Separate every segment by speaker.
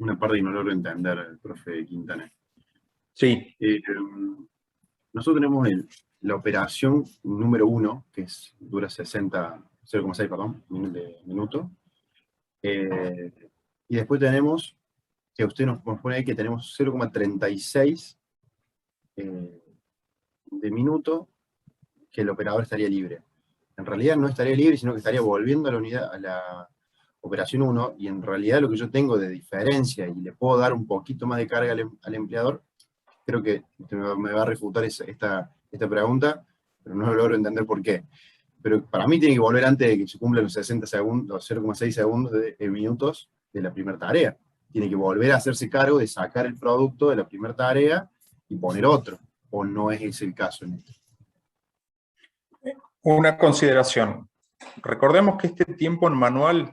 Speaker 1: una parte que no logro entender, el profe Quintana.
Speaker 2: Sí.
Speaker 1: Nosotros tenemos la operación número 1, que dura 0,6 minutos. Y después tenemos, que usted nos pone ahí que tenemos 0,36 de minuto que el operador estaría libre. En realidad no estaría libre, sino que estaría volviendo a la unidad, a la operación 1, y en realidad lo que yo tengo de diferencia, y le puedo dar un poquito más de carga al empleador, creo que usted me va a refutar esta pregunta, pero no logro entender por qué. Pero para mí tiene que volver antes de que se cumplan los 60 segundos, los 0,6 segundos de minutos de la primera tarea. Tiene que volver a hacerse cargo de sacar el producto de la primera tarea y poner otro, o no es ese el caso en esto.
Speaker 2: Una consideración. Recordemos que este tiempo en manual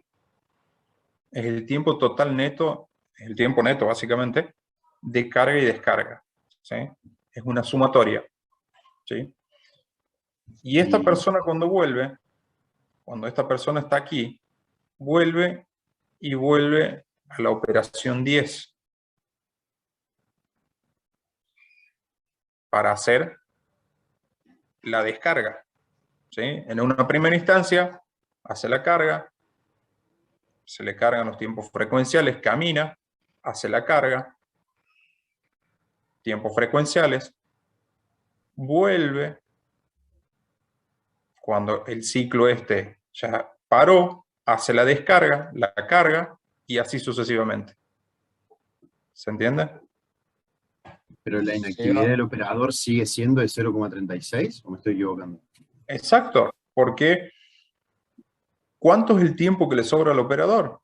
Speaker 2: es el tiempo total neto, es el tiempo neto básicamente, de carga y descarga, ¿sí? Es una sumatoria, ¿sí? Y esta persona cuando vuelve, cuando esta persona está aquí, vuelve y vuelve a la operación 10 para hacer la descarga, ¿sí? En una primera instancia hace la carga, se le cargan los tiempos frecuenciales, camina, hace la carga, tiempos frecuenciales, vuelve, cuando el ciclo este ya paró, hace la descarga, la carga, y así sucesivamente. ¿Se entiende?
Speaker 1: Pero la inactividad del operador sigue siendo de 0,36, ¿o me estoy equivocando?
Speaker 2: Exacto, porque ¿cuánto es el tiempo que le sobra al operador?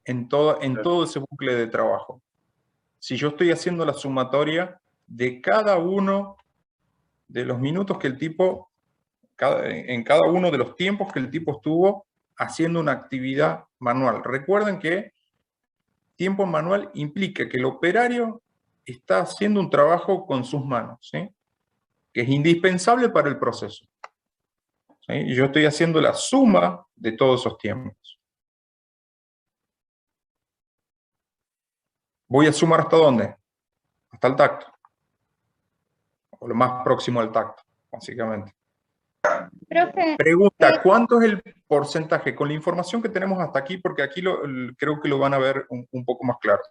Speaker 2: En todo ese bucle de trabajo. Si yo estoy haciendo la sumatoria de cada uno de los minutos que el tipo, en cada uno de los tiempos que el tipo estuvo haciendo una actividad manual. Recuerden que tiempo manual implica que el operario está haciendo un trabajo con sus manos, ¿sí? Que es indispensable para el proceso, ¿sí? Y yo estoy haciendo la suma de todos esos tiempos. ¿Voy a sumar hasta dónde? Hasta el tacto. O lo más próximo al tacto, básicamente.
Speaker 3: Profe,
Speaker 2: Pregunta, ¿cuánto es el porcentaje? Con la información que tenemos hasta aquí, porque aquí creo que lo van a ver un poco más claro.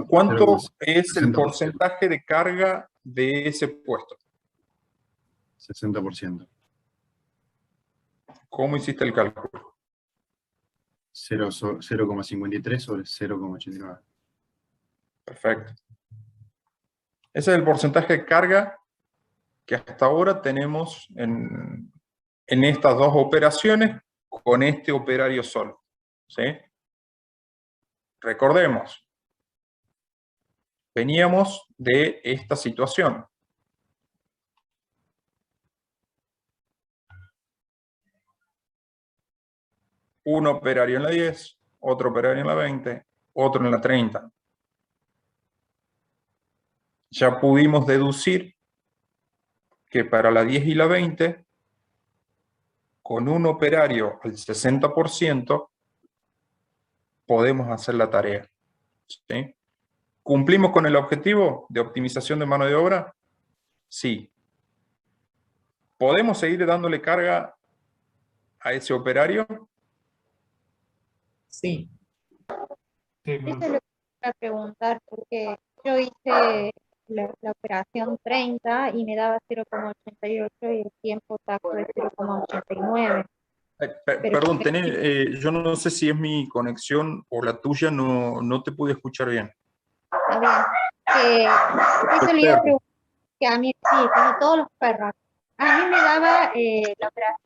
Speaker 2: ¿Cuánto es el porcentaje de carga de ese puesto?
Speaker 1: 60%.
Speaker 2: ¿Cómo hiciste el cálculo?
Speaker 1: 0,53 sobre 0,89.
Speaker 2: Perfecto. Ese es el porcentaje de carga que hasta ahora tenemos en estas dos operaciones con este operario solo, ¿sí? Recordemos, veníamos de esta situación. Un operario en la 10, otro operario en la 20, otro en la 30. Ya pudimos deducir que para la 10 y la 20, con un operario al 60%, podemos hacer la tarea, ¿sí? ¿Cumplimos con el objetivo de optimización de mano de obra? Sí. ¿Podemos seguir dándole carga a ese operario?
Speaker 4: Sí.
Speaker 3: eso es lo que quería preguntar, porque yo hice la operación 30 y me daba 0,88 y el tiempo tacto de 0,89.
Speaker 2: Perdón, yo no sé si es mi conexión o la tuya, no te pude escuchar bien.
Speaker 3: Está bien. Eso le iba a preguntar, que a mí, sí, como todos los perros. A mí me daba,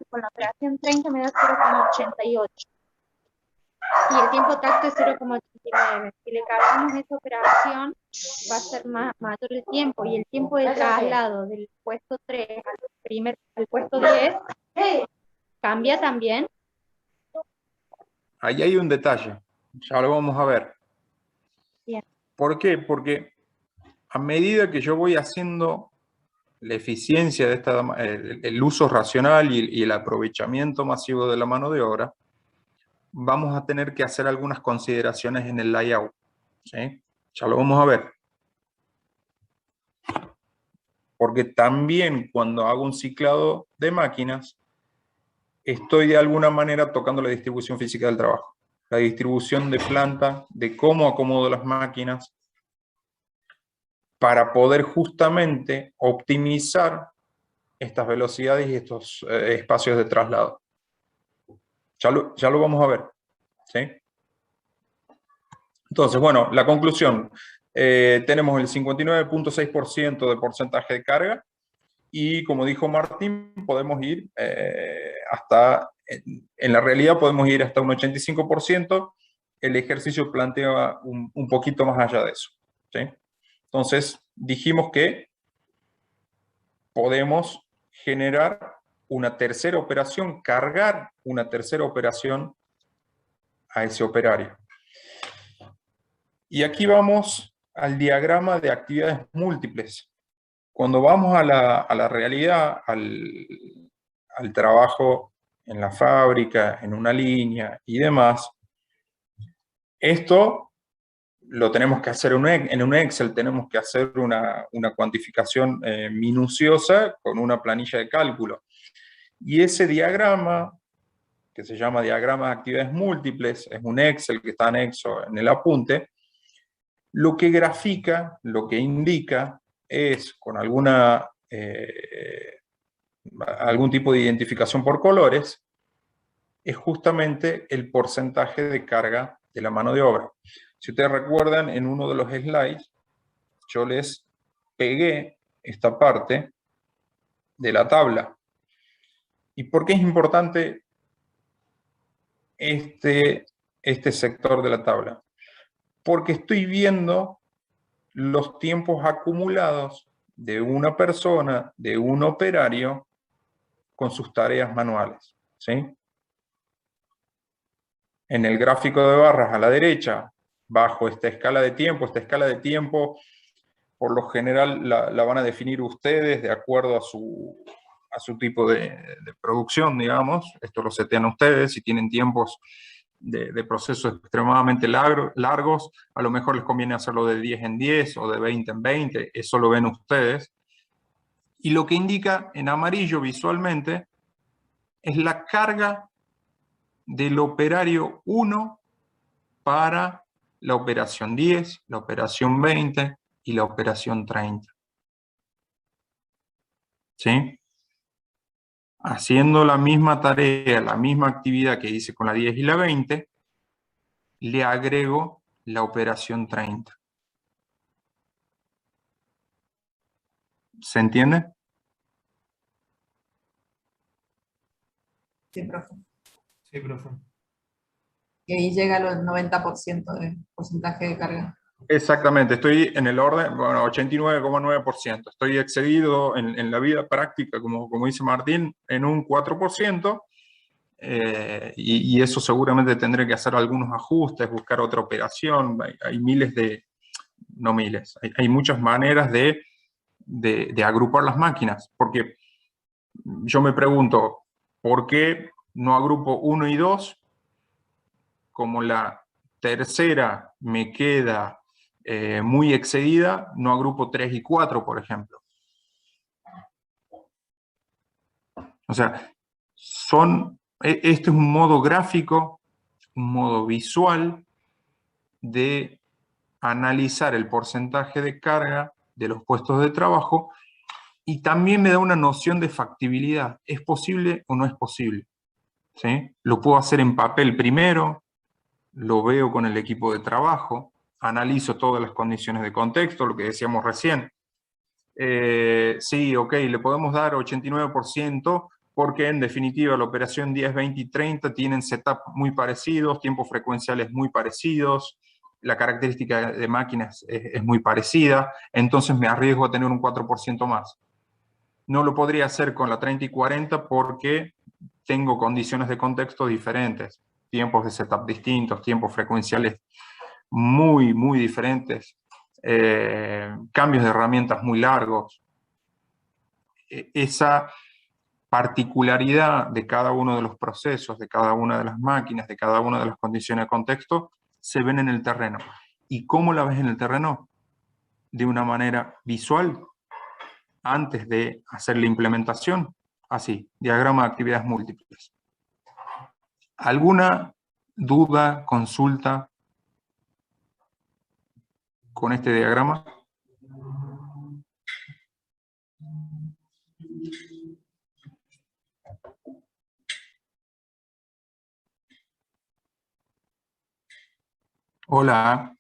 Speaker 3: con la operación 30 me da 0,88. Y el tiempo tacto es 0,89. Si le cargamos esta operación, va a ser mayor el tiempo. Y el tiempo de traslado del puesto 3 al puesto 10 cambia también.
Speaker 2: Ahí hay un detalle, ya lo vamos a ver.
Speaker 3: Bien.
Speaker 2: ¿Por qué? Porque a medida que yo voy haciendo la eficiencia de el uso racional y el aprovechamiento masivo de la mano de obra, vamos a tener que hacer algunas consideraciones en el layout, ¿sí? Ya lo vamos a ver. Porque también cuando hago un ciclado de máquinas, estoy de alguna manera tocando la distribución física del trabajo. La distribución de planta, de cómo acomodo las máquinas, para poder justamente optimizar estas velocidades y estos espacios de traslado. Ya lo vamos a ver, ¿sí? Entonces, bueno, la conclusión. Tenemos el 59.6% de porcentaje de carga y, como dijo Martín, podemos ir en la realidad podemos ir hasta un 85%. El ejercicio plantea un poquito más allá de eso, ¿sí? Entonces, dijimos que podemos generar una tercera operación, cargar una tercera operación a ese operario. Y aquí vamos al diagrama de actividades múltiples. Cuando vamos a la realidad, al trabajo en la fábrica, en una línea y demás, esto lo tenemos que hacer en un Excel, tenemos que hacer una cuantificación minuciosa con una planilla de cálculo. Y ese diagrama, que se llama diagrama de actividades múltiples, es un Excel que está anexo en el apunte, lo que grafica, lo que indica es, con algún tipo de identificación por colores, es justamente el porcentaje de carga de la mano de obra. Si ustedes recuerdan, en uno de los slides, yo les pegué esta parte de la tabla. ¿Y por qué es importante este sector de la tabla? Porque estoy viendo los tiempos acumulados de una persona, de un operario, con sus tareas manuales, ¿sí? En el gráfico de barras a la derecha, bajo esta escala de tiempo, por lo general la van a definir ustedes de acuerdo a su tipo de producción, digamos. Esto lo setean ustedes. Si tienen tiempos de procesos extremadamente largos, a lo mejor les conviene hacerlo de 10 en 10 o de 20 en 20, eso lo ven ustedes. Y lo que indica en amarillo visualmente es la carga del operario 1 para la operación 10, la operación 20 y la operación 30. ¿Sí? Haciendo la misma tarea, la misma actividad que hice con la 10 y la 20, le agrego la operación 30. ¿Se entiende?
Speaker 4: Sí, profe.
Speaker 5: Sí, profe.
Speaker 4: Y ahí llega al 90% de porcentaje de carga.
Speaker 2: Exactamente, estoy en el orden, bueno, 89,9%. Estoy excedido en la vida práctica, como dice Martín, en un 4%, y eso seguramente tendré que hacer algunos ajustes, buscar otra operación. Hay miles no miles, hay muchas maneras de agrupar las máquinas, porque yo me pregunto, ¿por qué no agrupo 1 y 2? Como la tercera me queda muy excedida, no agrupo 3 y 4, por ejemplo. O sea, este es un modo gráfico, un modo visual de analizar el porcentaje de carga de los puestos de trabajo, y también me da una noción de factibilidad. ¿Es posible o no es posible? ¿Sí? Lo puedo hacer en papel primero, lo veo con el equipo de trabajo, analizo todas las condiciones de contexto, lo que decíamos recién. Sí, ok, le podemos dar 89%, porque en definitiva la operación 10, 20 y 30 tienen setup muy parecidos, tiempos frecuenciales muy parecidos, la característica de máquinas es muy parecida, entonces me arriesgo a tener un 4% más. No lo podría hacer con la 30 y 40 porque tengo condiciones de contexto diferentes, tiempos de setup distintos, tiempos frecuenciales muy, muy diferentes, cambios de herramientas muy largos. Esa particularidad de cada uno de los procesos, de cada una de las máquinas, de cada una de las condiciones de contexto, se ven en el terreno. ¿Y cómo la ves en el terreno? De una manera visual, antes de hacer la implementación. Así, diagrama de actividades múltiples. ¿Alguna duda, consulta con este diagrama? Hola.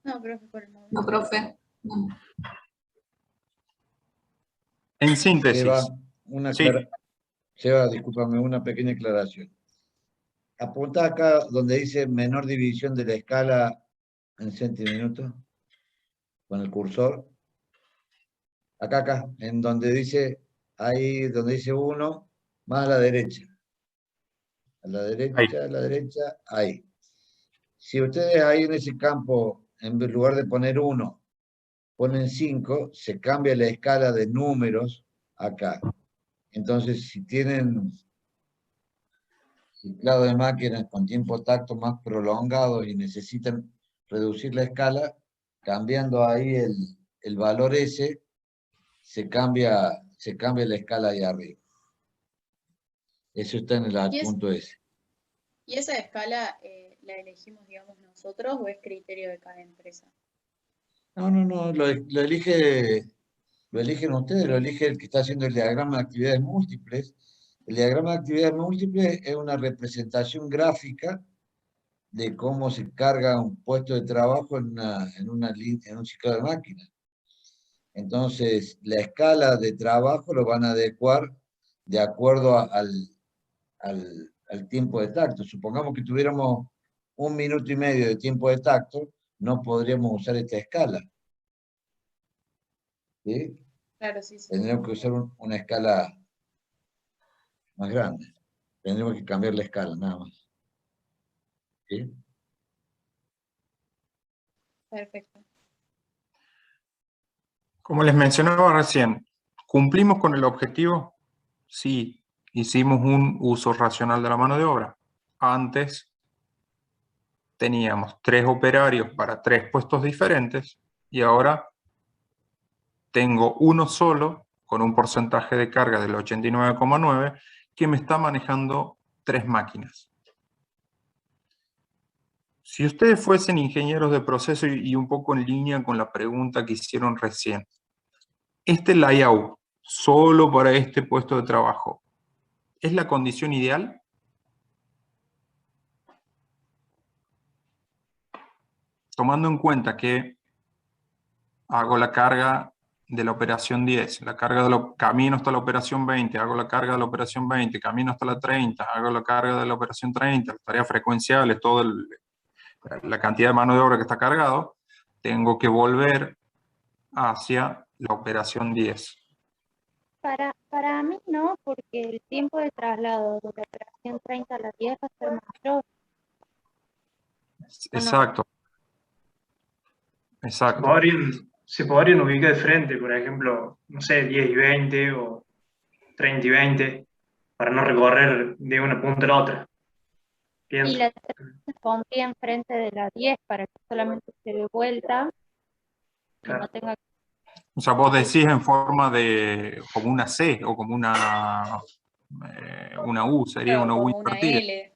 Speaker 3: No, profe, por el momento.
Speaker 4: No, profe. No.
Speaker 2: En síntesis. Sí.
Speaker 5: Seba, discúlpame, una pequeña aclaración. Apunta acá donde dice menor división de la escala en centiminutos, con el cursor. Acá, en donde dice, ahí donde dice 1, más a la derecha. A la derecha, ahí. Si ustedes ahí en ese campo, en lugar de poner 1, ponen 5, se cambia la escala de números acá. Entonces, si tienen ciclado de máquinas con tiempo tacto más prolongado y necesitan reducir la escala, cambiando ahí el valor S, se cambia la escala ahí arriba. Eso está en el adjunto S.
Speaker 6: ¿Y esa escala la elegimos, digamos, nosotros o es criterio de cada empresa?
Speaker 5: No, lo eligen ustedes, lo elige el que está haciendo el diagrama de actividades múltiples. El diagrama de actividades múltiples es una representación gráfica de cómo se carga un puesto de trabajo en un ciclo de máquina. Entonces, la escala de trabajo lo van a adecuar de acuerdo al tiempo de tacto. Supongamos que tuviéramos 1 minuto y medio de tiempo de tacto, no podríamos usar esta escala. ¿Sí?
Speaker 6: Claro, sí.
Speaker 5: Tendríamos que usar una escala más grande. Tendríamos que cambiar la escala, nada más. ¿Sí?
Speaker 6: Perfecto.
Speaker 2: Como les mencionaba recién, ¿cumplimos con el objetivo? Sí, hicimos un uso racional de la mano de obra. Antes teníamos 3 operarios para 3 puestos diferentes y ahora tengo uno solo con un porcentaje de carga del 89,9 que me está manejando 3 máquinas. Si ustedes fuesen ingenieros de proceso y un poco en línea con la pregunta que hicieron recién, este layout solo para este puesto de trabajo, ¿es la condición ideal? Tomando en cuenta que hago la carga de la operación 10, la carga de camino hasta la operación 20, hago la carga de la operación 20, camino hasta la 30, hago la carga de la operación 30, las tareas frecuenciales, toda la cantidad de mano de obra que está cargado, tengo que volver hacia la operación 10.
Speaker 3: Para mí no, porque el tiempo de traslado de la operación 30 a la 10 va a ser mayor.
Speaker 2: Exacto. Exacto.
Speaker 7: Se podrían ubicar de frente, por ejemplo, no sé, 10 y 20 o 30 y 20, para no recorrer de una punta a la otra. Pienso.
Speaker 3: Y la 30 se pondría enfrente de la 10 para que solamente se dé vuelta y
Speaker 7: Claro.
Speaker 3: no tenga.
Speaker 2: O sea, vos decís en forma de como una C o como una U, sería
Speaker 6: Claro,
Speaker 2: una U
Speaker 6: como una
Speaker 2: invertida.
Speaker 6: L.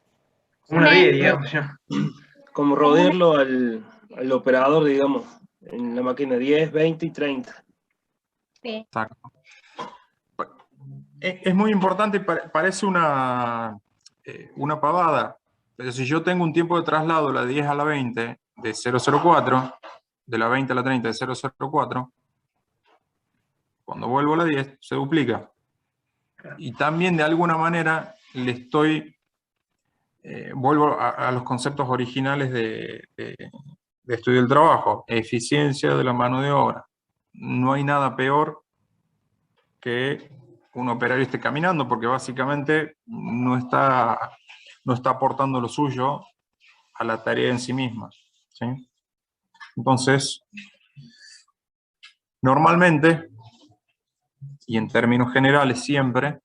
Speaker 7: Una D, digamos. ¿No?
Speaker 8: Como rodearlo al operador, digamos, en la máquina 10, 20 y 30.
Speaker 3: Sí.
Speaker 2: Exacto. Es muy importante, parece una pavada, pero si yo tengo un tiempo de traslado de la 10 a la 20 de 004, de la 20 a la 30 de 004, cuando vuelvo a la 10 se duplica. Y también de alguna manera le estoy, vuelvo a los conceptos originales de estudio del trabajo, eficiencia de la mano de obra. No hay nada peor que un operario esté caminando, porque básicamente no está aportando lo suyo a la tarea en sí misma, ¿sí? Entonces, normalmente, y en términos generales siempre,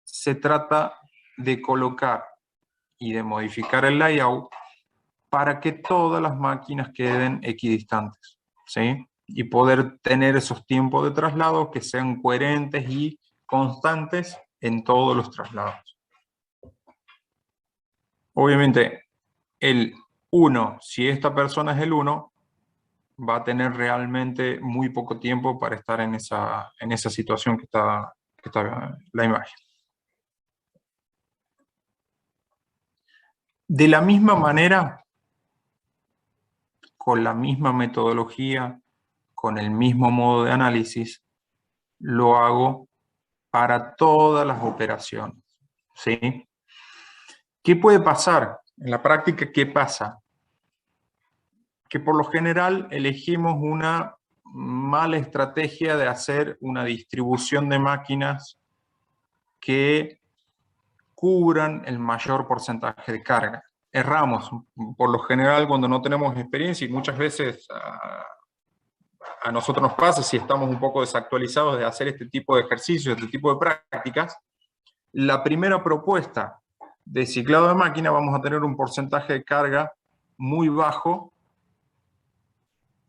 Speaker 2: se trata de colocar y de modificar el layout para que todas las máquinas queden equidistantes, ¿sí? Y poder tener esos tiempos de traslado que sean coherentes y constantes en todos los traslados. Obviamente, el 1, si esta persona es el 1, va a tener realmente muy poco tiempo para estar en esa situación que está la imagen. De la misma manera, con la misma metodología, con el mismo modo de análisis, lo hago para todas las operaciones, ¿sí? ¿Qué puede pasar? En la práctica, ¿qué pasa? Que por lo general elegimos una mala estrategia de hacer una distribución de máquinas que cubran el mayor porcentaje de carga. Erramos, por lo general, cuando no tenemos experiencia, y muchas veces a nosotros nos pasa, si estamos un poco desactualizados de hacer este tipo de ejercicios, este tipo de prácticas, la primera propuesta de ciclado de máquina vamos a tener un porcentaje de carga muy bajo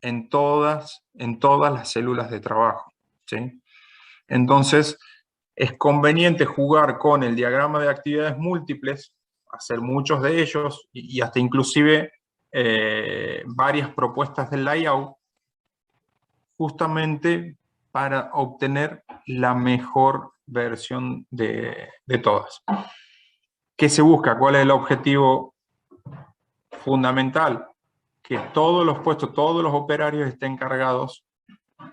Speaker 2: en todas las células de trabajo, ¿sí? Entonces, es conveniente jugar con el diagrama de actividades múltiples, hacer muchos de ellos, y hasta inclusive varias propuestas del layout, justamente para obtener la mejor versión de todas. ¿Qué se busca? ¿Cuál es el objetivo fundamental? Que todos los puestos, todos los operarios estén cargados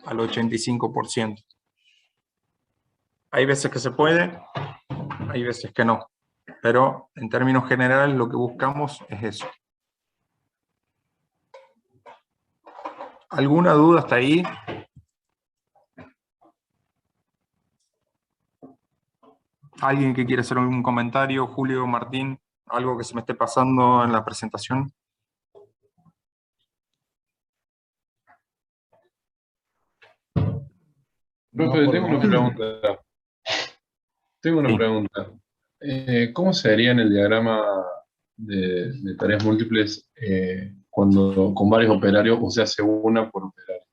Speaker 2: al 85%. Hay veces que se puede, hay veces que no. Pero en términos generales lo que buscamos es eso. ¿Alguna duda hasta ahí? ¿Alguien que quiere hacer algún comentario? Julio, Martín, algo que se me esté pasando en la presentación.
Speaker 9: Profe, tengo una pregunta.
Speaker 2: Sí.
Speaker 9: ¿Cómo sería en el diagrama de tareas múltiples cuando con varios operarios, o sea, hace una por operario?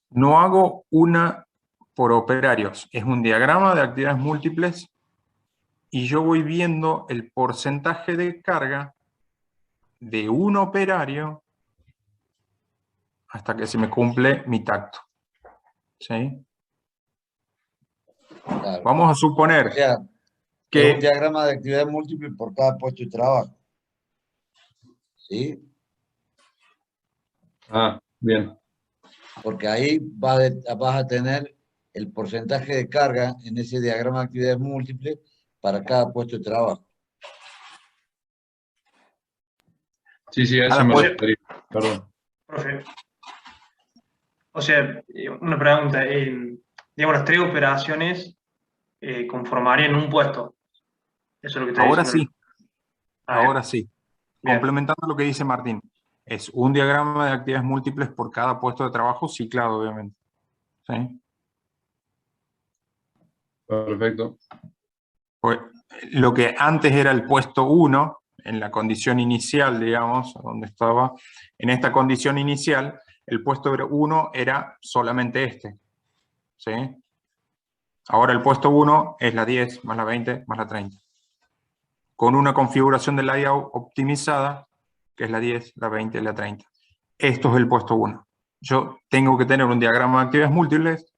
Speaker 2: No hago una por operarios. Es un diagrama de actividades múltiples y yo voy viendo el porcentaje de carga de un operario hasta que se me cumple mi tacto. ¿Sí?
Speaker 5: Claro.
Speaker 2: Vamos a suponer
Speaker 5: O sea,
Speaker 2: que
Speaker 5: es un diagrama de actividad múltiple por cada puesto de trabajo. ¿Sí?
Speaker 9: Ah, bien.
Speaker 5: Porque ahí vas a tener el porcentaje de carga en ese diagrama de actividades múltiples para cada puesto de trabajo.
Speaker 9: Sí, a eso me refería. Perdón.
Speaker 7: Profe. O sea, una pregunta. Digamos, las 3 operaciones conformarían un puesto. Eso es lo que está
Speaker 2: ahora
Speaker 7: diciendo.
Speaker 2: sí, ahora sí.
Speaker 7: Bien.
Speaker 2: Complementando lo que dice Martín, es un diagrama de actividades múltiples por cada puesto de trabajo ciclado, obviamente. ¿Sí?
Speaker 9: Perfecto.
Speaker 2: Pues, lo que antes era el puesto 1, en la condición inicial, digamos, donde estaba, en esta condición inicial, el puesto 1 era solamente este. ¿Sí? Ahora el puesto 1 es la 10, más la 20, más la 30. Con una configuración de layout optimizada, que es la 10, la 20 y la 30. Esto es el puesto 1. Yo tengo que tener un diagrama de actividades múltiples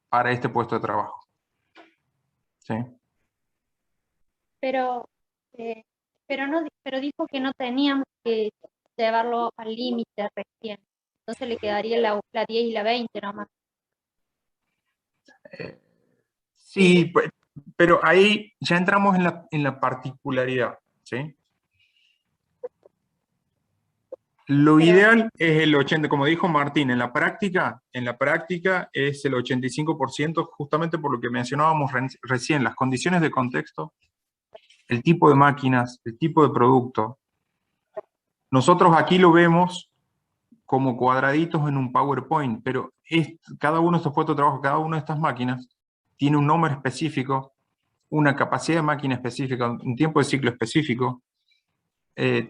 Speaker 2: para este puesto de trabajo. ¿Sí?
Speaker 3: Pero dijo que no teníamos que llevarlo al límite recién. Entonces le quedaría la 10 y la 20 nomás.
Speaker 2: Sí, pero ahí ya entramos en la particularidad, ¿sí? Lo ideal es el 80%, como dijo Martín, en la práctica es el 85%, justamente por lo que mencionábamos recién, las condiciones de contexto, el tipo de máquinas, el tipo de producto. Nosotros aquí lo vemos como cuadraditos en un PowerPoint, pero cada uno de estos puestos de trabajo, cada una de estas máquinas, tiene un nombre específico, una capacidad de máquina específica, un tiempo de ciclo específico,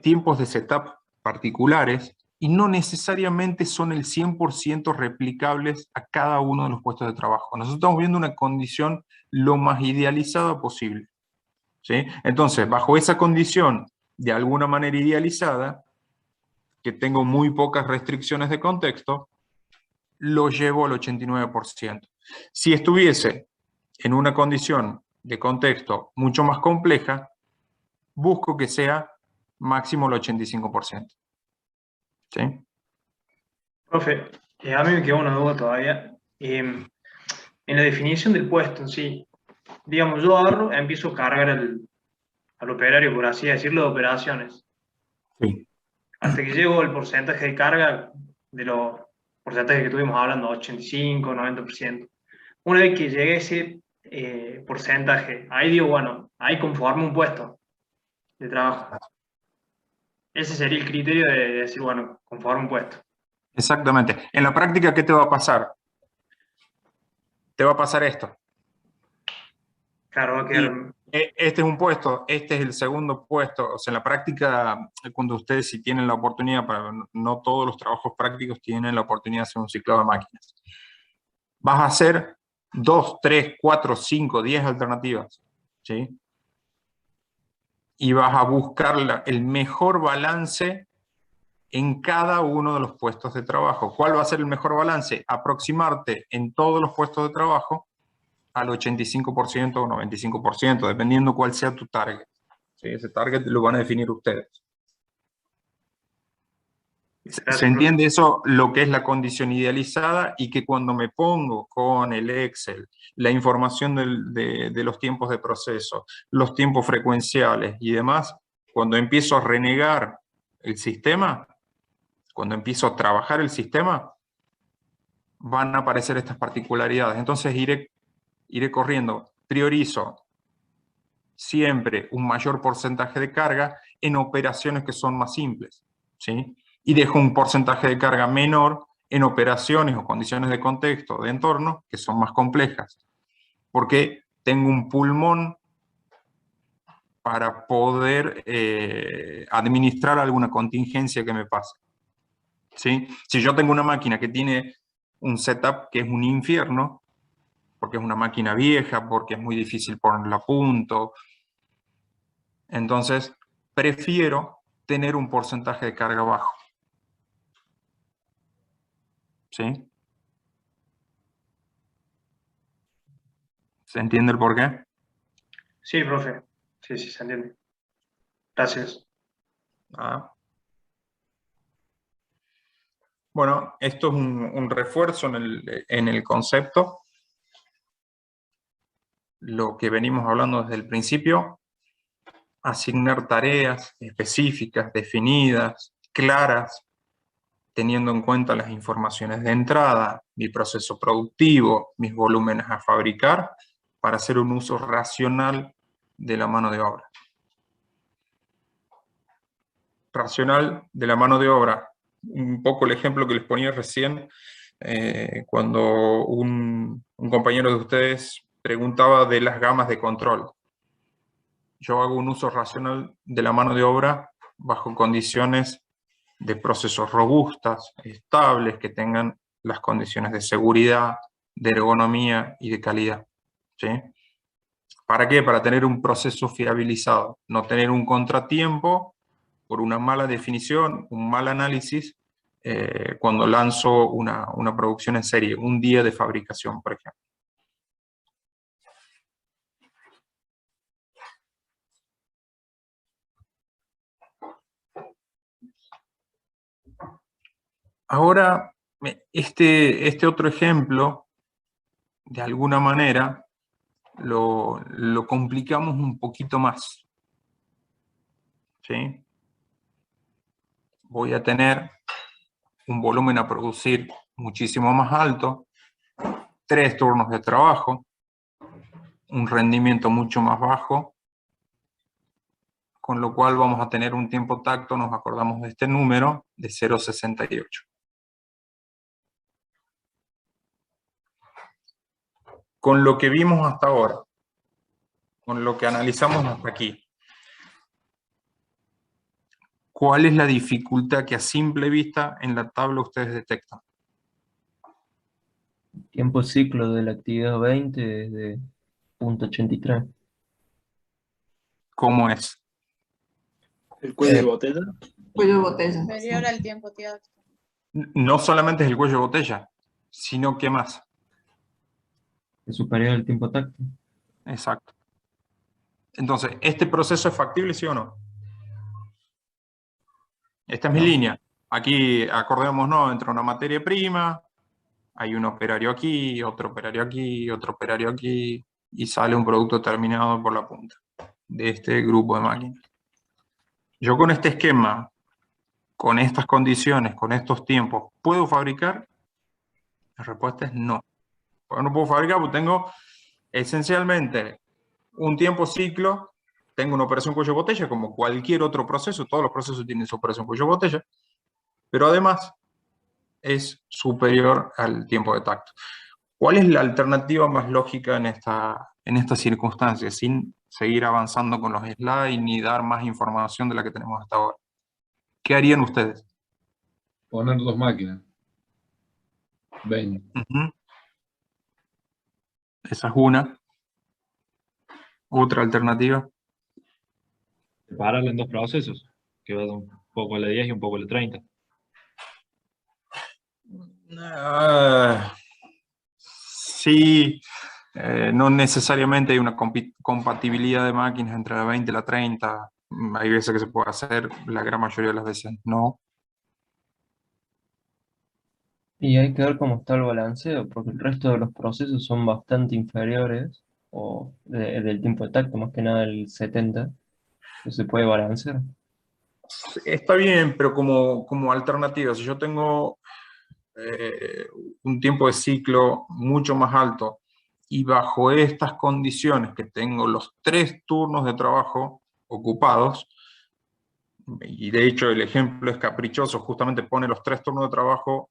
Speaker 2: tiempos de setup particulares, y no necesariamente son el 100% replicables a cada uno de los puestos de trabajo. Nosotros estamos viendo una condición lo más idealizada posible, ¿sí? Entonces, bajo esa condición, de alguna manera idealizada, que tengo muy pocas restricciones de contexto, lo llevo al 89%. Si estuviese en una condición de contexto mucho más compleja, busco que sea máximo el 85%. ¿Sí?
Speaker 7: Profe, a mí me queda una duda todavía. En la definición del puesto en sí, digamos, yo agarro, empiezo a cargar al operario, por así decirlo, de operaciones.
Speaker 2: Sí.
Speaker 7: Hasta que llego al porcentaje de carga de los porcentajes que estuvimos hablando, 85, 90%. Una vez que llegue a ese porcentaje, ahí digo, bueno, ahí conformo un puesto de trabajo. Ese sería el criterio de decir, bueno, conformo un puesto.
Speaker 2: Exactamente. En la práctica, ¿qué te va a pasar? Te va a pasar esto.
Speaker 7: Claro, va a quedar...
Speaker 2: Este es un puesto, este es el segundo puesto. O sea, en la práctica, cuando ustedes si tienen la oportunidad, no todos los trabajos prácticos tienen la oportunidad de hacer un ciclado de máquinas. Vas a hacer 2, 3, 4, 5, 10 alternativas, ¿sí? Y vas a buscar el mejor balance en cada uno de los puestos de trabajo. ¿Cuál va a ser el mejor balance? Aproximarte en todos los puestos de trabajo al 85% o 95%, dependiendo cuál sea tu target. ¿Sí? Ese target lo van a definir ustedes. ¿Se entiende eso? Lo que es la condición idealizada, y que cuando me pongo con el Excel, la información de los tiempos de proceso, los tiempos frecuenciales y demás, cuando empiezo a renegar el sistema, cuando empiezo a trabajar el sistema, van a aparecer estas particularidades. Entonces iré corriendo. Priorizo siempre un mayor porcentaje de carga en operaciones que son más simples, ¿sí? Y dejo un porcentaje de carga menor en operaciones o condiciones de contexto, de entorno, que son más complejas. Porque tengo un pulmón para poder administrar alguna contingencia que me pase, ¿sí? Si yo tengo una máquina que tiene un setup que es un infierno, porque es una máquina vieja, porque es muy difícil ponerla a punto, entonces prefiero tener un porcentaje de carga bajo. ¿Sí? ¿Se entiende el por qué?
Speaker 7: Sí, profe. Sí, se entiende. Gracias.
Speaker 2: Bueno, esto es un refuerzo en el concepto. Lo que venimos hablando desde el principio, asignar tareas específicas, definidas, claras, teniendo en cuenta las informaciones de entrada, mi proceso productivo, mis volúmenes a fabricar, para hacer un uso racional de la mano de obra. Racional de la mano de obra. Un poco el ejemplo que les ponía recién, cuando un compañero de ustedes preguntaba de las gamas de control. Yo hago un uso racional de la mano de obra bajo condiciones de procesos robustas, estables, que tengan las condiciones de seguridad, de ergonomía y de calidad. ¿Sí? ¿Para qué? Para tener un proceso fiabilizado, no tener un contratiempo por una mala definición, un mal análisis, cuando lanzo una producción en serie, un día de fabricación, por ejemplo. Ahora, este otro ejemplo, de alguna manera, lo complicamos un poquito más. ¿Sí? Voy a tener un volumen a producir muchísimo más alto, 3 turnos de trabajo, un rendimiento mucho más bajo, con lo cual vamos a tener un tiempo tacto, nos acordamos de este número, de 0,68. con lo que vimos hasta ahora, con lo que analizamos hasta aquí, ¿cuál es la dificultad que a simple vista en la tabla ustedes detectan?
Speaker 10: Tiempo ciclo de la actividad 20 de .83.
Speaker 2: ¿Cómo es?
Speaker 8: El cuello de botella.
Speaker 4: Cuello de botella.
Speaker 6: Superior al tiempo teatro.
Speaker 2: No solamente es el cuello de botella, sino que más.
Speaker 10: Es superior al tiempo tacto.
Speaker 2: Exacto. Entonces, ¿este proceso es factible, sí o no? Esta es mi línea. Aquí, acordémonos, entra una materia prima, hay un operario aquí, otro operario aquí, otro operario aquí, y sale un producto terminado por la punta de este grupo de máquinas. Yo con este esquema, con estas condiciones, con estos tiempos, ¿puedo fabricar? La respuesta es no. Porque no puedo fabricar porque tengo esencialmente un tiempo ciclo, tengo una operación cuello botella como cualquier otro proceso, todos los procesos tienen su operación cuello botella, pero además es superior al tiempo de tacto. ¿Cuál es la alternativa más lógica en estas circunstancias, sin seguir avanzando con los slides ni dar más información de la que tenemos hasta ahora? ¿Qué harían ustedes?
Speaker 9: Poner 2 máquinas. 20.
Speaker 2: Esa es una. Otra alternativa.
Speaker 11: Separarlo en 2 procesos, que va un poco a la 10 y un poco a la 30.
Speaker 2: Sí, no necesariamente hay una compatibilidad de máquinas entre la 20 y la 30. Hay veces que se puede hacer, la gran mayoría de las veces no.
Speaker 10: Y hay que ver cómo está el balanceo, porque el resto de los procesos son bastante inferiores, o del tiempo de tacto, más que nada el 70, que se puede balancear.
Speaker 2: Está bien, pero como alternativa, si yo tengo un tiempo de ciclo mucho más alto y bajo estas condiciones que tengo los 3 turnos de trabajo ocupados, y de hecho el ejemplo es caprichoso, justamente pone los 3 turnos de trabajo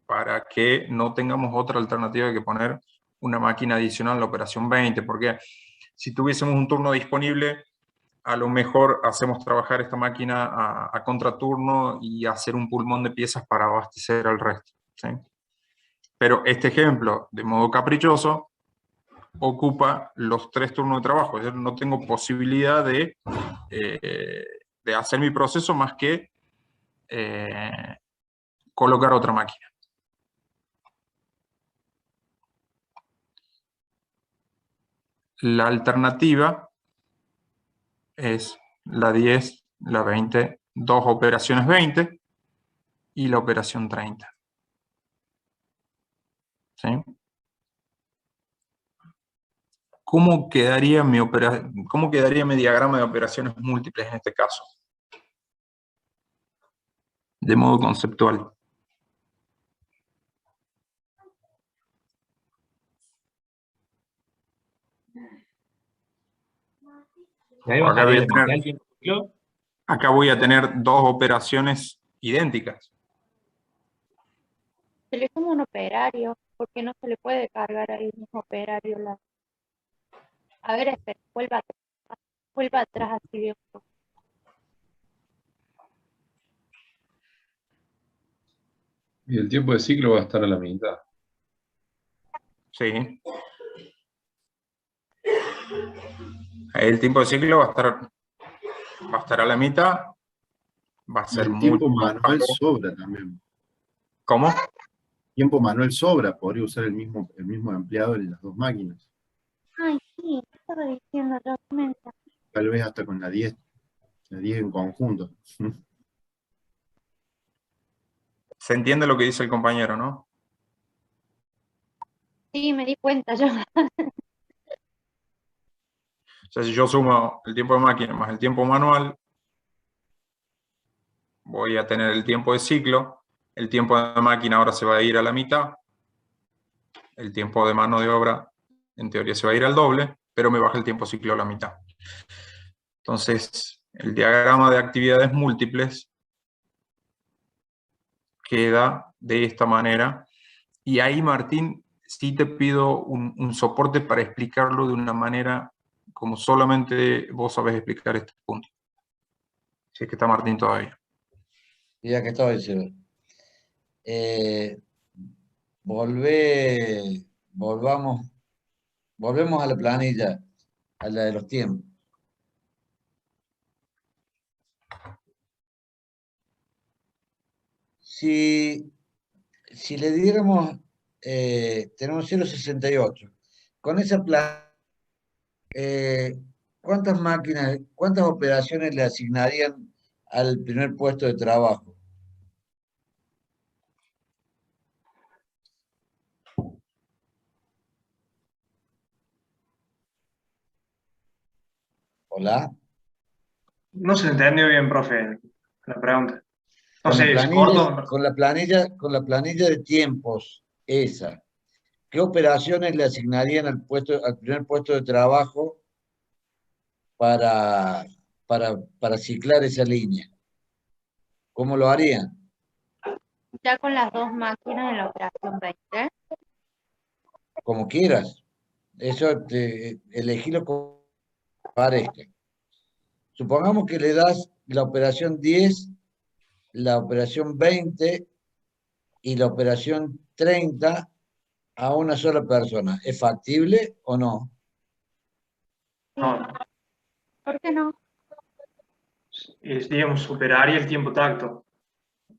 Speaker 2: para que no tengamos otra alternativa que poner una máquina adicional en la operación 20, porque si tuviésemos un turno disponible, a lo mejor hacemos trabajar esta máquina a contraturno y hacer un pulmón de piezas para abastecer al resto, ¿sí? Pero este ejemplo, de modo caprichoso, ocupa los 3 turnos de trabajo. Yo no tengo posibilidad de hacer mi proceso más que colocar otra máquina. La alternativa es la 10, la 20, 2 operaciones 20 y la operación 30. ¿Sí? ¿Cómo quedaría mi diagrama de operaciones múltiples en este caso? De modo conceptual.
Speaker 11: Y ahí bajaría la mitad del tiempo de ciclo.
Speaker 2: Acá voy a tener 2 operaciones idénticas.
Speaker 3: Se le suma un operario, porque no se le puede cargar al mismo operario la... A ver, espera, vuelva atrás así de un poco.
Speaker 9: Y el tiempo de ciclo va a estar a la mitad.
Speaker 2: Sí. El tiempo de ciclo va a estar a la mitad. Va a ser
Speaker 1: el
Speaker 2: mucho
Speaker 1: tiempo
Speaker 2: más
Speaker 1: manual
Speaker 2: bajo.
Speaker 1: sobra también.
Speaker 2: ¿Cómo?
Speaker 1: Tiempo manual sobra, podría usar el mismo empleado en las 2 máquinas.
Speaker 3: Ay, sí, ¿qué estaba diciendo realmente?
Speaker 1: Tal vez hasta con la 10 en conjunto.
Speaker 2: Se entiende lo que dice el compañero, ¿no?
Speaker 3: Sí, me di cuenta yo.
Speaker 2: O sea, si yo sumo el tiempo de máquina más el tiempo manual, voy a tener el tiempo de ciclo. El tiempo de máquina ahora se va a ir a la mitad. El tiempo de mano de obra, en teoría, se va a ir al doble, pero me baja el tiempo de ciclo a la mitad. Entonces, el diagrama de actividades múltiples queda de esta manera. Y ahí, Martín, sí te pido un soporte para explicarlo de una manera como solamente vos sabés explicar este punto. Si es que está Martín todavía.
Speaker 5: Ya que estaba diciendo. Volvemos a la planilla, a la de los tiempos. Si le diéramos, tenemos 0,68. Con esa planta, ¿cuántas máquinas, cuántas operaciones le asignarían al primer puesto de trabajo? Hola.
Speaker 7: No se entendió bien, profe, la pregunta. No
Speaker 5: Con la
Speaker 7: sé, ¿es
Speaker 5: planilla,
Speaker 7: corto?
Speaker 5: con la planilla de tiempos, esa, ¿qué operaciones le asignarían al primer puesto de trabajo para ciclar esa línea? ¿Cómo lo harían?
Speaker 3: Ya con las dos máquinas en la operación 20.
Speaker 5: Como quieras. Eso elegirlo como parezca. Supongamos que le das la operación 10, la operación 20 y la operación 30 a una sola persona. ¿Es factible o no?
Speaker 7: No,
Speaker 3: ¿Por qué no?
Speaker 7: digamos, superaría el tiempo tacto.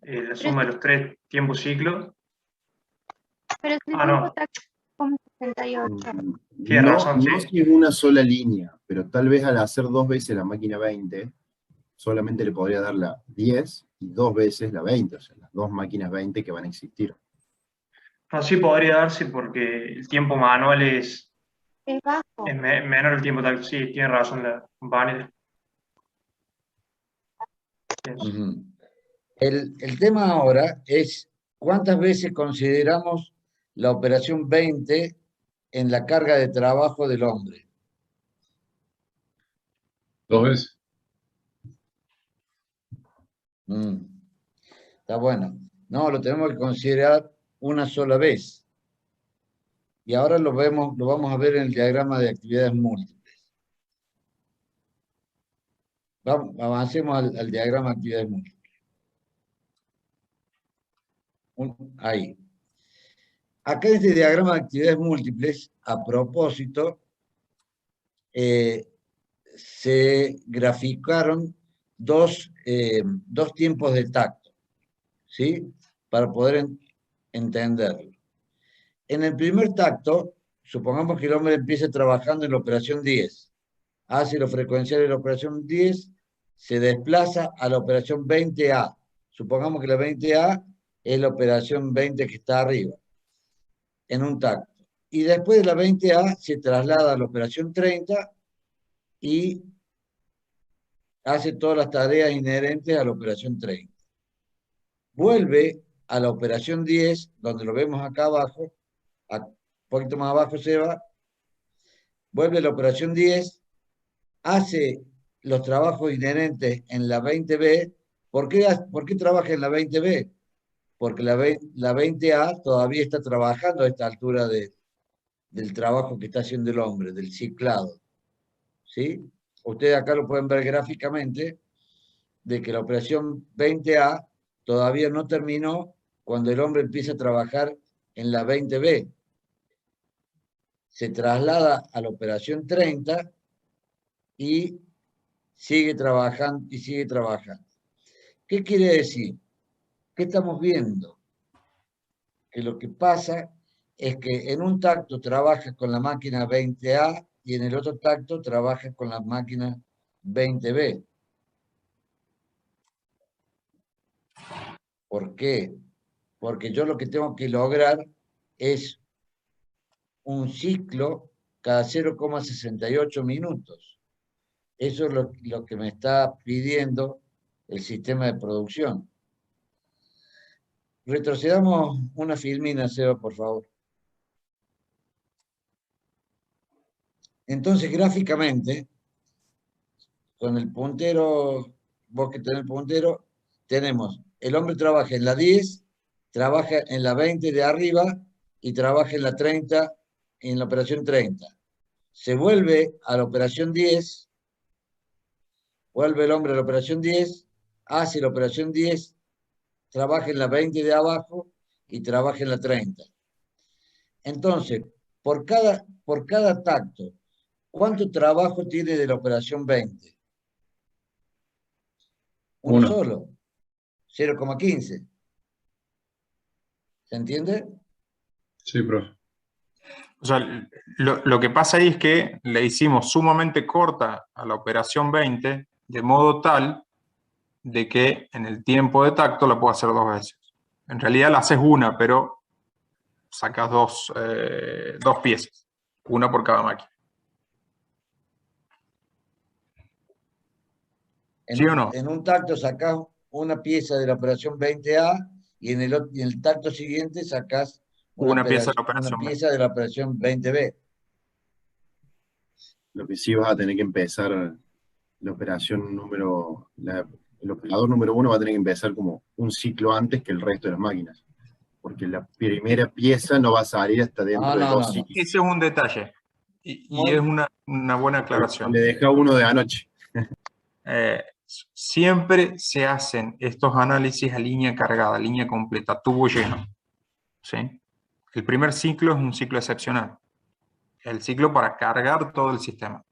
Speaker 7: La suma de
Speaker 3: Pero,
Speaker 7: los 3 tiempos ciclos.
Speaker 3: pero si el
Speaker 7: Ah,
Speaker 3: tiempo
Speaker 7: no,
Speaker 3: está como 68.
Speaker 7: tiene
Speaker 1: No,
Speaker 7: razón,
Speaker 1: no
Speaker 7: sí.
Speaker 1: si es una sola línea, pero tal vez al hacer 2 veces la máquina 20, solamente le podría dar la 10 y 2 veces la 20, o sea, las 2 máquinas 20 que van a existir.
Speaker 7: No, sí podría darse porque el tiempo manual es
Speaker 3: bajo.
Speaker 7: menor el tiempo tacto. Sí, tiene razón la compañera.
Speaker 5: Ujú. El tema ahora es cuántas veces consideramos la operación 20 en la carga de trabajo del hombre.
Speaker 9: 2 veces.
Speaker 5: Está bueno. No, lo tenemos que considerar una sola vez. Y ahora lo vamos a ver en el diagrama de actividades múltiples. Avancemos al diagrama de actividades múltiples. Ahí. Acá en este diagrama de actividades múltiples, a propósito, se graficaron dos tiempos de tacto, ¿sí? Para poder entenderlo. En el primer tacto, supongamos que el hombre empieza trabajando en la operación 10, hace lo frecuencial de la operación 10, se desplaza a la operación 20A. Supongamos que la 20A es la operación 20 que está arriba, en un tacto. Y después de la 20A se traslada a la operación 30 y hace todas las tareas inherentes a la operación 30. Vuelve a la operación 10, donde lo vemos acá abajo, un poquito más abajo se va, vuelve a la operación 10, hace los trabajos inherentes en la 20B. ¿Por qué trabaja en la 20B? Porque la 20A todavía está trabajando a esta altura del trabajo que está haciendo el hombre, del ciclado. ¿Sí? Ustedes acá lo pueden ver gráficamente, de que la operación 20A todavía no terminó cuando el hombre empieza a trabajar en la 20B. Se traslada a la operación 30 y sigue trabajando y sigue trabajando. ¿Qué quiere decir? ¿Qué estamos viendo? Que lo que pasa es que en un tacto trabaja con la máquina 20A y en el otro tacto trabaja con la máquina 20B. ¿Por qué? Porque yo lo que tengo que lograr es un ciclo cada 0,68 minutos. Eso es lo que me está pidiendo el sistema de producción. Retrocedamos una filmina, Seba, por favor. Entonces, gráficamente, con el puntero, vos que tenés el puntero, tenemos, el hombre trabaja en la 10, trabaja en la 20 de arriba y trabaja en la 30, en la operación 30. Se vuelve a la operación 10, vuelve el hombre a la operación 10, hace la operación 10, trabaja en la 20 de abajo y trabaja en la 30. Entonces, por cada tacto, ¿cuánto trabajo tiene de la operación 20? Uno solo, 0,15. ¿Se entiende?
Speaker 9: Sí, profe.
Speaker 2: O sea, lo que pasa ahí es que le hicimos sumamente corta a la operación 20, de modo tal de que en el tiempo de tacto la puedo hacer 2 veces. En realidad la haces una, pero sacas dos piezas, una por cada máquina. ¿Sí o no?
Speaker 5: En un tacto sacás una pieza de la operación 20A y en el tacto siguiente sacás
Speaker 2: Una pieza de la
Speaker 5: una
Speaker 2: operación 20.
Speaker 5: pieza de la operación 20B.
Speaker 1: Lo que sí vas a tener que empezar la operación el operador número 1 va a tener que empezar como un ciclo antes que el resto de las máquinas. Porque la primera pieza no va a salir hasta dentro de 2 ciclos.
Speaker 2: Ese es un detalle. Y es una buena aclaración.
Speaker 1: Le deja uno de anoche.
Speaker 2: Siempre se hacen estos análisis a línea cargada, línea completa, tubo lleno. ¿Sí? El primer ciclo es un ciclo excepcional. El ciclo para cargar todo el sistema.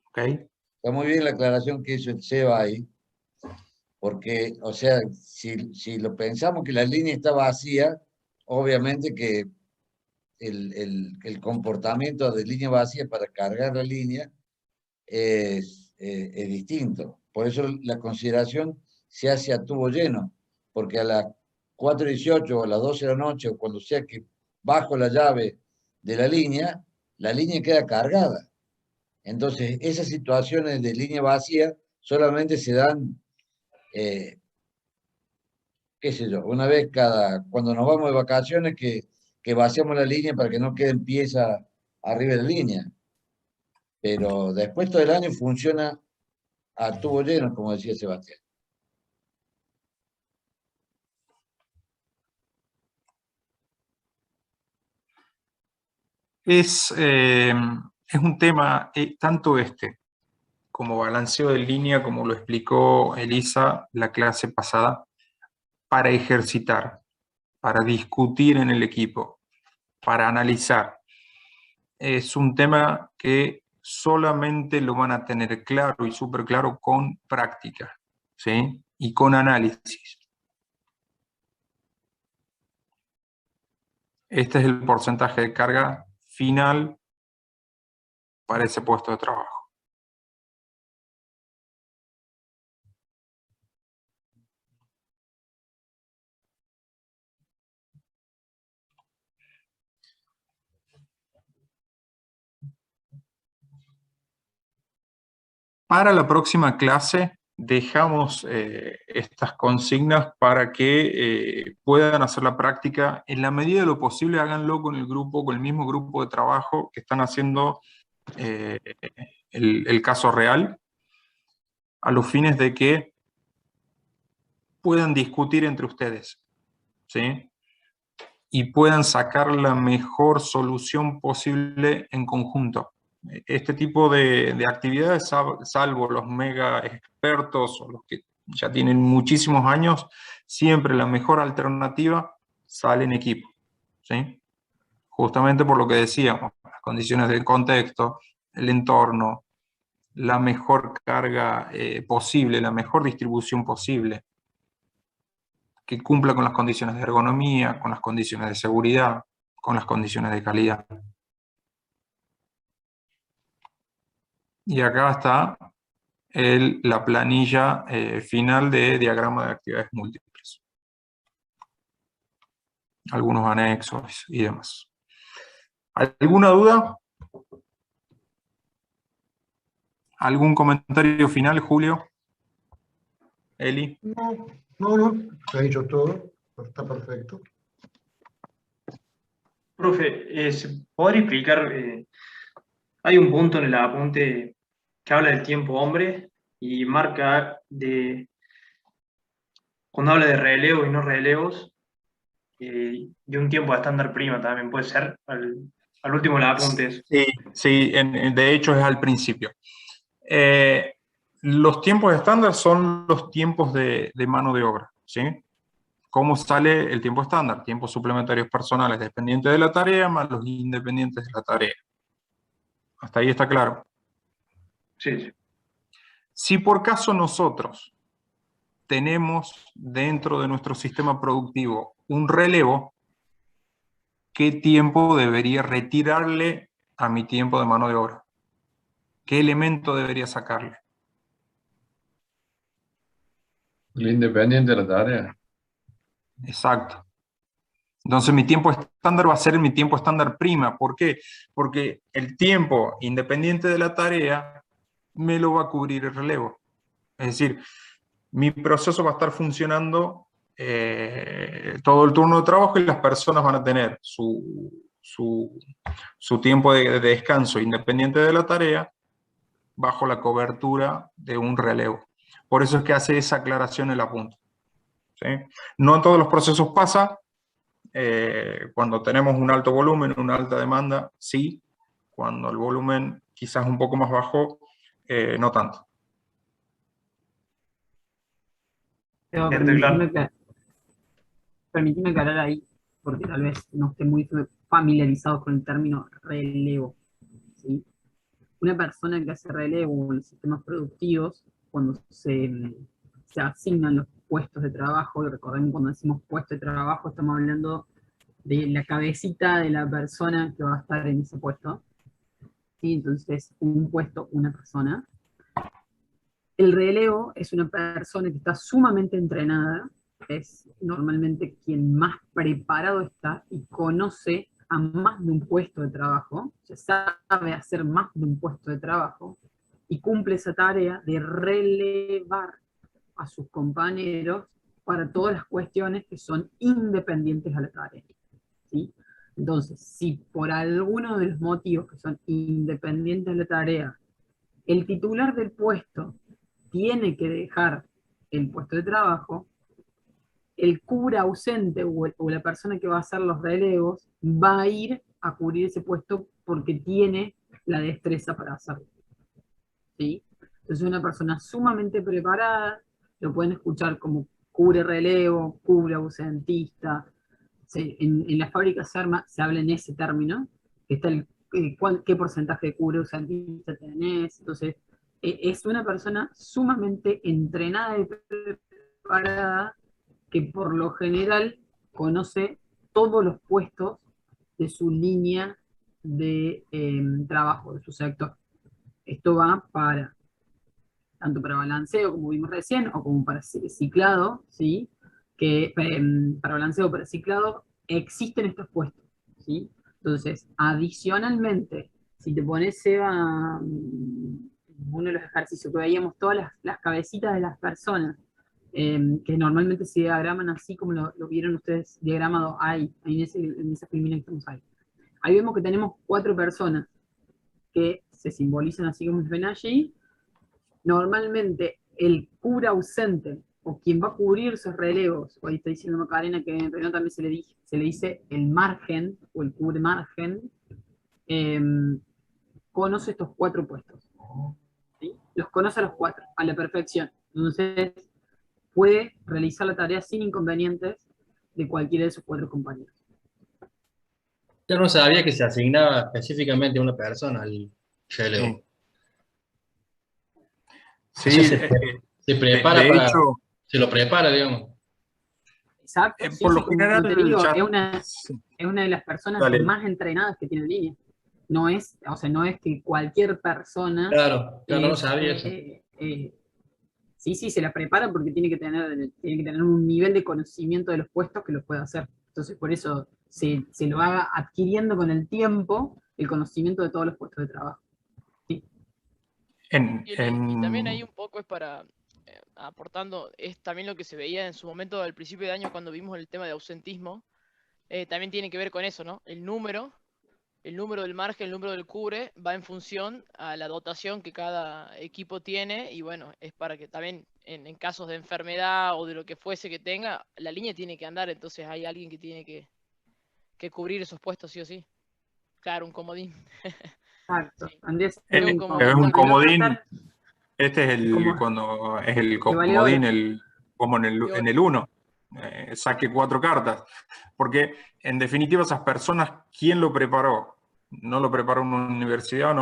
Speaker 2: ¿Ok?
Speaker 5: Está muy bien la aclaración que hizo el Seba ahí, porque, o sea, si lo pensamos que la línea está vacía, obviamente que el comportamiento de línea vacía para cargar la línea es distinto. Por eso la consideración se hace a tubo lleno, porque a las 4:18 o a las 12 de la noche, o cuando sea que bajo la llave de la línea queda cargada. Entonces, esas situaciones de línea vacía solamente se dan, qué sé yo, una vez cuando nos vamos de vacaciones que vaciamos la línea para que no queden piezas arriba de la línea. Pero después todo el año funciona a tubo lleno, como decía Sebastián.
Speaker 2: Es un tema, tanto como balanceo de línea, como lo explicó Elisa la clase pasada, para ejercitar, para discutir en el equipo, para analizar. Es un tema que solamente lo van a tener claro y súper claro con práctica, ¿sí? Y con análisis. Este es el porcentaje de carga final para ese puesto de trabajo. Para la próxima clase dejamos estas consignas para que puedan hacer la práctica. En la medida de lo posible, háganlo con el mismo grupo de trabajo que están haciendo el caso real, a los fines de que puedan discutir entre ustedes, ¿sí? Y puedan sacar la mejor solución posible en conjunto. Este tipo de actividades, salvo los mega expertos o los que ya tienen muchísimos años, siempre la mejor alternativa sale en equipo, ¿sí? Justamente por lo que decíamos, las condiciones del contexto, el entorno, la mejor carga posible, la mejor distribución posible, que cumpla con las condiciones de ergonomía, con las condiciones de seguridad, con las condiciones de calidad. Y acá está la planilla final de diagrama de actividades múltiples. Algunos anexos y demás. ¿Alguna duda? ¿Algún comentario final, Julio? Eli.
Speaker 12: No, se ha dicho todo, está perfecto.
Speaker 7: Profe, ¿se podría explicar? Hay un punto en el apunte que habla del tiempo hombre y marca cuando habla de relevos y no relevos, y un tiempo de estándar prima también puede ser, al último la apunte eso.
Speaker 2: Sí, sí, de hecho es al principio. Los tiempos estándar son los tiempos de mano de obra, ¿sí? ¿Cómo sale el tiempo estándar? Tiempos suplementarios personales dependientes de la tarea más los independientes de la tarea. Hasta ahí está claro.
Speaker 7: Sí, sí.
Speaker 2: Si por caso nosotros tenemos dentro de nuestro sistema productivo un relevo, ¿qué tiempo debería retirarle a mi tiempo de mano de obra? ¿Qué elemento debería sacarle?
Speaker 9: El independiente de la tarea.
Speaker 2: Exacto. Entonces mi tiempo estándar va a ser mi tiempo estándar prima. ¿Por qué? Porque el tiempo independiente de la tarea me lo va a cubrir el relevo. Es decir, mi proceso va a estar funcionando todo el turno de trabajo y las personas van a tener su tiempo de descanso independiente de la tarea bajo la cobertura de un relevo. Por eso es que hace esa aclaración el apunte. ¿Sí? No en todos los procesos pasa. Cuando tenemos un alto volumen, una alta demanda, sí. Cuando el volumen quizás un poco más bajo, no tanto.
Speaker 13: Pero permitime aclarar ahí, porque tal vez no esté muy familiarizado con el término relevo, ¿sí? Una persona que hace relevo en los sistemas productivos, cuando se asignan los puestos de trabajo, y recordemos cuando decimos puesto de trabajo, estamos hablando de la cabecita de la persona que va a estar en ese puesto, ¿sí? Entonces, un puesto, una persona. El relevo es una persona que está sumamente entrenada, es normalmente quien más preparado está y conoce a más de un puesto de trabajo, se sabe hacer más de un puesto de trabajo y cumple esa tarea de relevar a sus compañeros para todas las cuestiones que son independientes a la tarea, ¿sí? Entonces, si por alguno de los motivos que son independientes de la tarea, el titular del puesto tiene que dejar el puesto de trabajo, el cubra ausente o la persona que va a hacer los relevos va a ir a cubrir ese puesto porque tiene la destreza para hacerlo, ¿sí? Entonces es una persona sumamente preparada, lo pueden escuchar como cubre relevo, cubre ausentista. En la fábrica se habla en ese término, que está qué porcentaje de cubre ausentista tenés. Entonces es una persona sumamente entrenada y preparada que por lo general conoce todos los puestos de su línea de trabajo, de su sector. Esto va tanto para balanceo, como vimos recién, o como para ciclado, ¿sí? Que para balanceo o para ciclado existen estos puestos, ¿sí? Entonces, adicionalmente, si te pones, Seba, uno de los ejercicios que veíamos, todas las cabecitas de las personas, que normalmente se diagraman así como lo vieron ustedes diagramado ahí en esa filmina que estamos ahí. Ahí vemos que tenemos 4 personas que se simbolizan así como se ven allí. Normalmente el cubra ausente, o quien va a cubrir esos relevos, o ahí está diciendo Macarena que en realidad también se le dice el margen, o el cubre margen, conoce estos 4 puestos, ¿sí? Los conoce a los 4, a la perfección. Entonces puede realizar la tarea sin inconvenientes de cualquiera de esos 4 compañeros.
Speaker 14: Yo no sabía que se asignaba específicamente a una persona al relevo.
Speaker 2: Sí,
Speaker 14: se prepara
Speaker 2: de
Speaker 14: para,
Speaker 2: hecho,
Speaker 14: se lo prepara, digamos.
Speaker 13: Exacto, sí,
Speaker 2: por
Speaker 13: sí,
Speaker 2: lo
Speaker 13: como
Speaker 2: general,
Speaker 13: te digo,
Speaker 2: ya-
Speaker 13: es una de las personas
Speaker 2: Dale.
Speaker 13: más entrenadas que tiene en línea. No es, o sea, no es que cualquier persona...
Speaker 14: Claro, no sabía eso.
Speaker 13: Sí, se la prepara porque tiene que tener un nivel de conocimiento de los puestos que los pueda hacer. Entonces, por eso se lo va adquiriendo con el tiempo el conocimiento de todos los puestos de trabajo. Sí.
Speaker 15: Y también ahí un poco es para, aportando, es también lo que se veía en su momento al principio de año cuando vimos el tema de ausentismo, también tiene que ver con eso, ¿no? El número el número del margen, el número del cubre, va en función a la dotación que cada equipo tiene, y bueno, es para que también en casos de enfermedad o de lo que fuese que tenga, la línea tiene que andar, entonces hay alguien que tiene que cubrir esos puestos sí o sí. Claro, un comodín.
Speaker 13: Exacto. Tendría que ser
Speaker 2: Es
Speaker 13: un
Speaker 2: es un
Speaker 13: comodín. Y no
Speaker 2: comodín.
Speaker 13: tratar
Speaker 2: Este es
Speaker 13: como
Speaker 2: cuando es el
Speaker 13: de valedor.
Speaker 2: comodín, como en el 1. Saque 4 cartas. Porque, en definitiva, esas personas, ¿quién lo preparó? No lo preparó una universidad,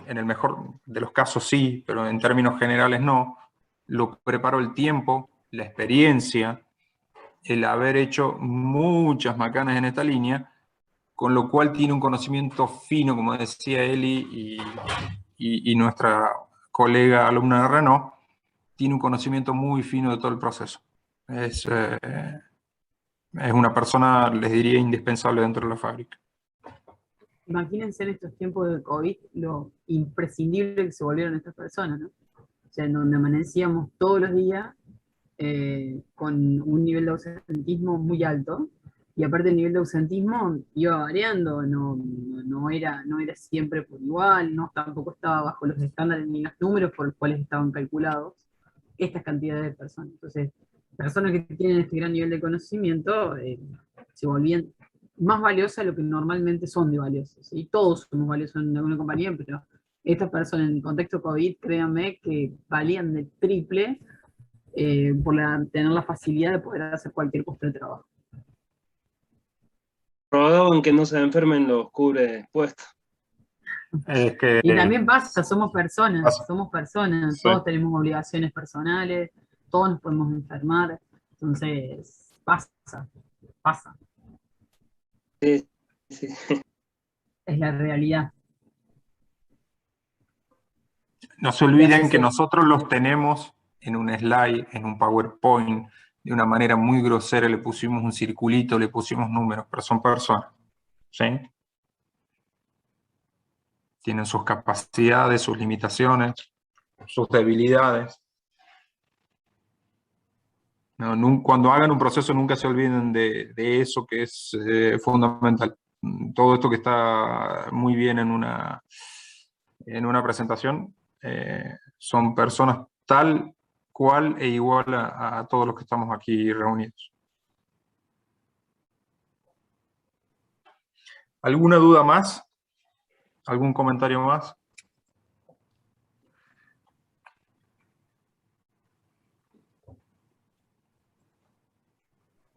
Speaker 2: en el mejor de los casos sí, pero en términos generales no. Lo preparó el tiempo, la experiencia, el haber hecho muchas macanas en esta línea, con lo cual tiene un conocimiento fino, como decía Eli y nuestra colega alumna de Renault, tiene un conocimiento muy fino de todo el proceso. Es una persona, les diría, indispensable dentro de la fábrica.
Speaker 13: Imagínense en estos tiempos de COVID lo imprescindible que se volvieron estas personas, ¿no? O sea, en donde amanecíamos todos los días con un nivel de ausentismo muy alto, y aparte el nivel de ausentismo iba variando, no era siempre por igual, no tampoco estaba bajo los estándares ni los números por los cuales estaban calculados estas cantidades de personas. Entonces, personas que tienen este gran nivel de conocimiento se volvían más valiosas de lo que normalmente son de valiosos. Y todos somos valiosos en alguna compañía, pero estas personas en el contexto COVID, créanme que valían de triple por tener la facilidad de poder hacer cualquier puesto de trabajo.
Speaker 8: Rodado en que no se enfermen los cubre puestos.
Speaker 2: Es que,
Speaker 13: Y también pasa, somos personas,
Speaker 2: Sí.
Speaker 13: todos tenemos obligaciones personales, todos nos podemos enfermar, entonces pasa.
Speaker 8: Sí.
Speaker 13: Es la realidad.
Speaker 2: No se olviden que nosotros los tenemos en un slide, en un PowerPoint, de una manera muy grosera, le pusimos un circulito, le pusimos números, pero son personas. ¿Sí? Tienen sus capacidades, sus limitaciones, sus debilidades. Cuando hagan un proceso, nunca se olviden de eso que es fundamental. Todo esto que está muy bien en una presentación, son personas tal cual e igual a todos los que estamos aquí reunidos. ¿Alguna duda más? ¿Algún comentario más?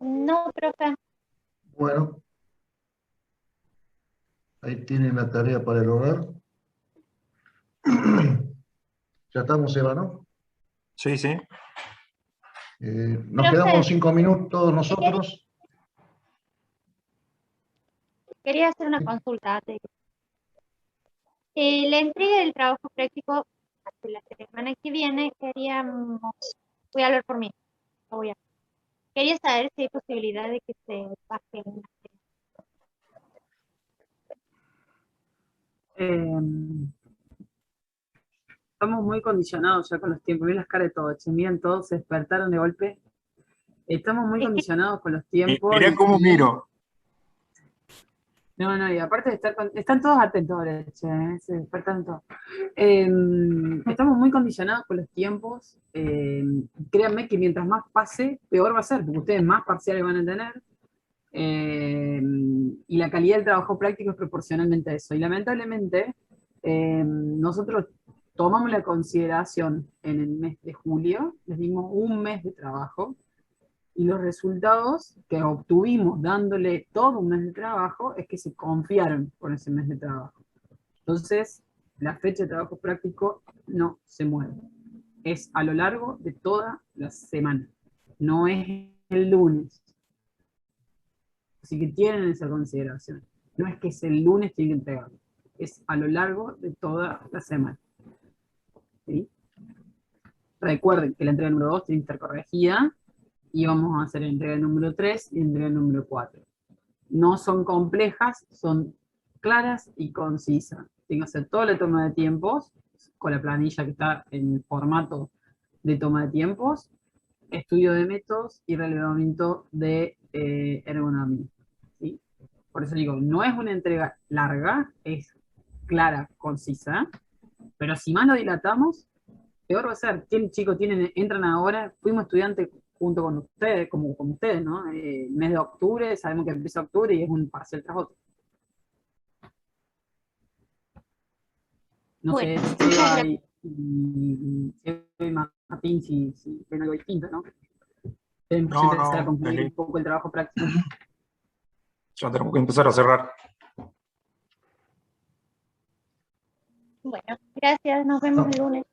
Speaker 3: No, profe.
Speaker 12: Bueno, ahí tienen la tarea para el hogar. Ya estamos, Eva, ¿no?
Speaker 2: Sí, sí.
Speaker 12: Nos
Speaker 3: Profe,
Speaker 12: quedamos 5 minutos nosotros.
Speaker 3: quería hacer una consulta. La entrega del trabajo práctico de la semana que viene, voy a hablar por mí, quería saber si hay posibilidad de que se baje una.
Speaker 13: Estamos muy condicionados ya con los tiempos, miren las caras de todos, miren todos, se despertaron de golpe. Estamos muy condicionados con los tiempos.
Speaker 2: Mirá cómo miro.
Speaker 13: No, y aparte de están todos atentos ahora, se despertaron todos. Estamos muy condicionados con los tiempos. Créanme que mientras más pase, peor va a ser, porque ustedes más parciales van a tener. Y la calidad del trabajo práctico es proporcionalmente a eso. Y lamentablemente, nosotros tomamos la consideración en el mes de julio, les dimos un mes de trabajo, y los resultados que obtuvimos dándole todo un mes de trabajo es que se confiaron con ese mes de trabajo. Entonces, la fecha de trabajo práctico no se mueve. Es a lo largo de toda la semana. No es el lunes. Así que tienen esa consideración. No es que es el lunes tienen que entregarlo. Es a lo largo de toda la semana. ¿Sí? Recuerden que la entrega número 2 tiene intercorregida, y vamos a hacer la entrega número 3 y la entrega número 4. No son complejas, son claras y concisas. Tienen que hacer toda la toma de tiempos, con la planilla que está en formato de toma de tiempos, estudio de métodos y relevamiento de ergonomía. ¿Sí? Por eso digo, no es una entrega larga, es clara, concisa, pero si más lo dilatamos, peor va a ser. Chicos, entran ahora, fuimos estudiantes junto con ustedes, como ustedes, ¿no? El mes de octubre, sabemos que empieza octubre y es un parcial tras otro. No
Speaker 3: Bueno,
Speaker 13: sé, Seba y Martín, si ven algo distinto, ¿no? Tenemos que empezar a concluir un poco el trabajo práctico.
Speaker 2: Ya tenemos que empezar a cerrar.
Speaker 3: Bueno, gracias, nos vemos el lunes.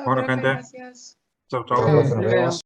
Speaker 2: Bueno, gente.
Speaker 6: Gracias.
Speaker 2: Chau, chau.
Speaker 5: Nos vemos.